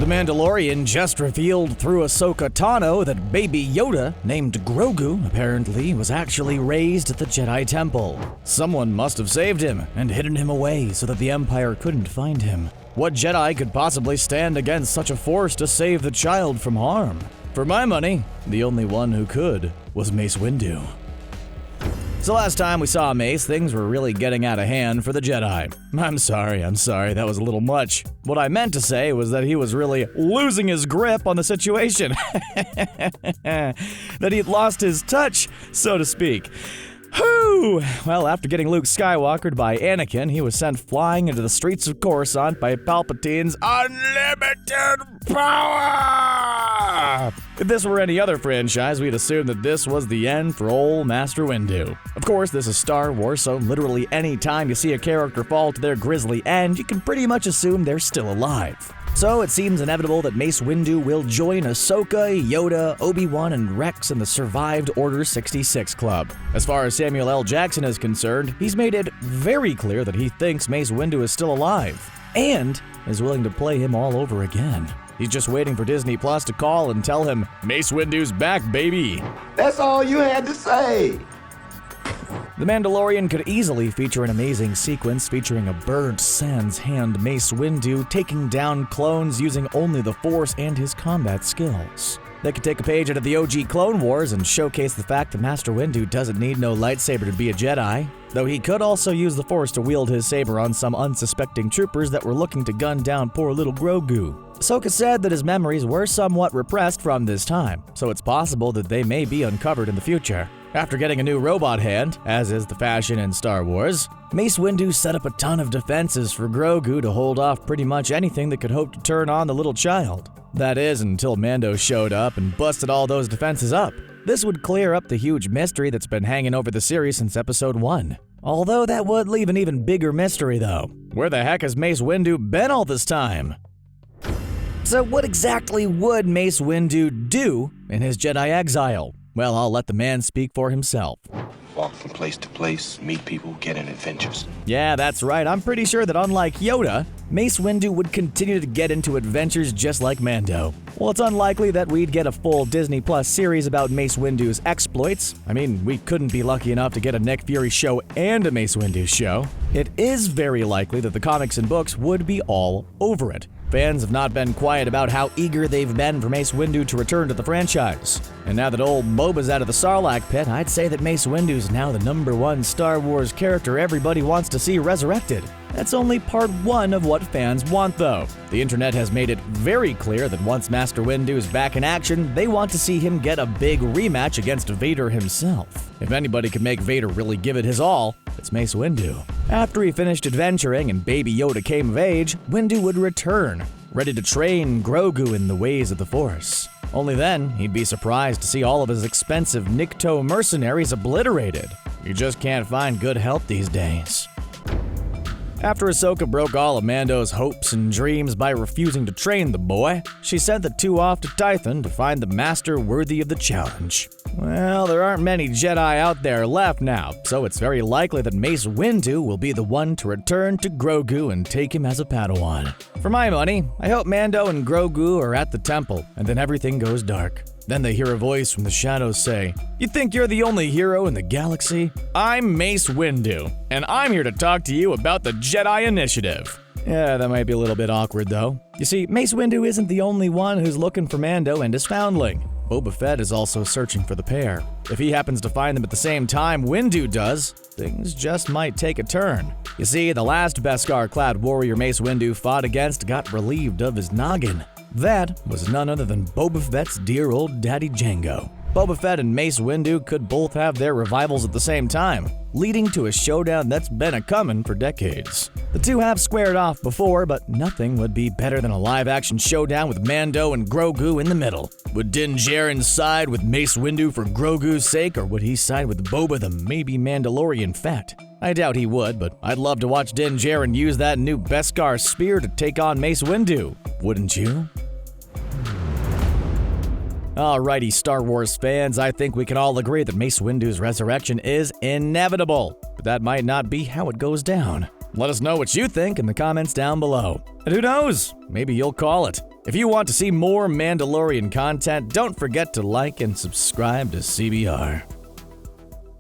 The Mandalorian just revealed through Ahsoka Tano that Baby Yoda, named Grogu, apparently was actually raised at the Jedi Temple. Someone must have saved him and hidden him away so that the Empire couldn't find him. What Jedi could possibly stand against such a force to save the child from harm? For my money, the only one who could was Mace Windu. So last time we saw Mace, things were really getting out of hand for the Jedi. I'm sorry, that was a little much. What I meant to say was that he was really losing his grip on the situation. That he'd lost his touch, so to speak. Whew! Well, after getting Luke Skywalkered by Anakin, he was sent flying into the streets of Coruscant by Palpatine's unlimited power! If this were any other franchise, we'd assume that this was the end for old Master Windu. Of course, this is Star Wars, so literally any time you see a character fall to their grisly end, you can pretty much assume they're still alive. So it seems inevitable that Mace Windu will join Ahsoka, Yoda, Obi-Wan, and Rex in the survived Order 66 Club. As far as Samuel L. Jackson is concerned, he's made it very clear that he thinks Mace Windu is still alive, and is willing to play him all over again. He's just waiting for Disney Plus to call and tell him, Mace Windu's back, baby! That's all you had to say! The Mandalorian could easily feature an amazing sequence featuring a bird sans hand Mace Windu taking down clones using only the Force and his combat skills. They could take a page out of the OG Clone Wars and showcase the fact that Master Windu doesn't need no lightsaber to be a Jedi, though he could also use the Force to wield his saber on some unsuspecting troopers that were looking to gun down poor little Grogu. Ahsoka said that his memories were somewhat repressed from this time, so it's possible that they may be uncovered in the future. After getting a new robot hand, as is the fashion in Star Wars, Mace Windu set up a ton of defenses for Grogu to hold off pretty much anything that could hope to turn on the little child. That is, until Mando showed up and busted all those defenses up. This would clear up the huge mystery that's been hanging over the series since Episode 1. Although that would leave an even bigger mystery though. Where the heck has Mace Windu been all this time? So what exactly would Mace Windu do in his Jedi exile? Well, I'll let the man speak for himself. Walk from place to place, meet people, get in adventures. Yeah, that's right. I'm pretty sure that unlike Yoda, Mace Windu would continue to get into adventures just like Mando. Well, it's unlikely that we'd get a full Disney Plus series about Mace Windu's exploits. I mean, we couldn't be lucky enough to get a Nick Fury show and a Mace Windu show. It is very likely that the comics and books would be all over it. Fans have not been quiet about how eager they've been for Mace Windu to return to the franchise. And now that old Boba's out of the Sarlacc pit, I'd say that Mace Windu's now the #1 Star Wars character everybody wants to see resurrected. That's only part one of what fans want, though. The internet has made it very clear that once Master Windu is back in action, they want to see him get a big rematch against Vader himself. If anybody could make Vader really give it his all, it's Mace Windu. After he finished adventuring and Baby Yoda came of age, Windu would return, ready to train Grogu in the ways of the Force. Only then, he'd be surprised to see all of his expensive Nikto mercenaries obliterated. You just can't find good help these days. After Ahsoka broke all of Mando's hopes and dreams by refusing to train the boy, she sent the two off to Tython to find the master worthy of the challenge. Well, there aren't many Jedi out there left now, so it's very likely that Mace Windu will be the one to return to Grogu and take him as a Padawan. For my money, I hope Mando and Grogu are at the temple, and then everything goes dark. Then they hear a voice from the shadows say, "You think you're the only hero in the galaxy? I'm Mace Windu, and I'm here to talk to you about the Jedi Initiative." Yeah, that might be a little bit awkward though. You see, Mace Windu isn't the only one who's looking for Mando and his foundling. Boba Fett is also searching for the pair. If he happens to find them at the same time Windu does, things just might take a turn. You see, the last Beskar-clad warrior Mace Windu fought against got relieved of his noggin. That was none other than Boba Fett's dear old daddy Jango. Boba Fett and Mace Windu could both have their revivals at the same time, leading to a showdown that's been a-comin' for decades. The two have squared off before, but nothing would be better than a live-action showdown with Mando and Grogu in the middle. Would Din Djarin side with Mace Windu for Grogu's sake, or would he side with Boba the maybe Mandalorian Fett? I doubt he would, but I'd love to watch Din Djarin use that new Beskar spear to take on Mace Windu. Wouldn't you? Alrighty, Star Wars fans, I think we can all agree that Mace Windu's resurrection is inevitable, but that might not be how it goes down. Let us know what you think in the comments down below. And who knows, maybe you'll call it. If you want to see more Mandalorian content, don't forget to like and subscribe to CBR.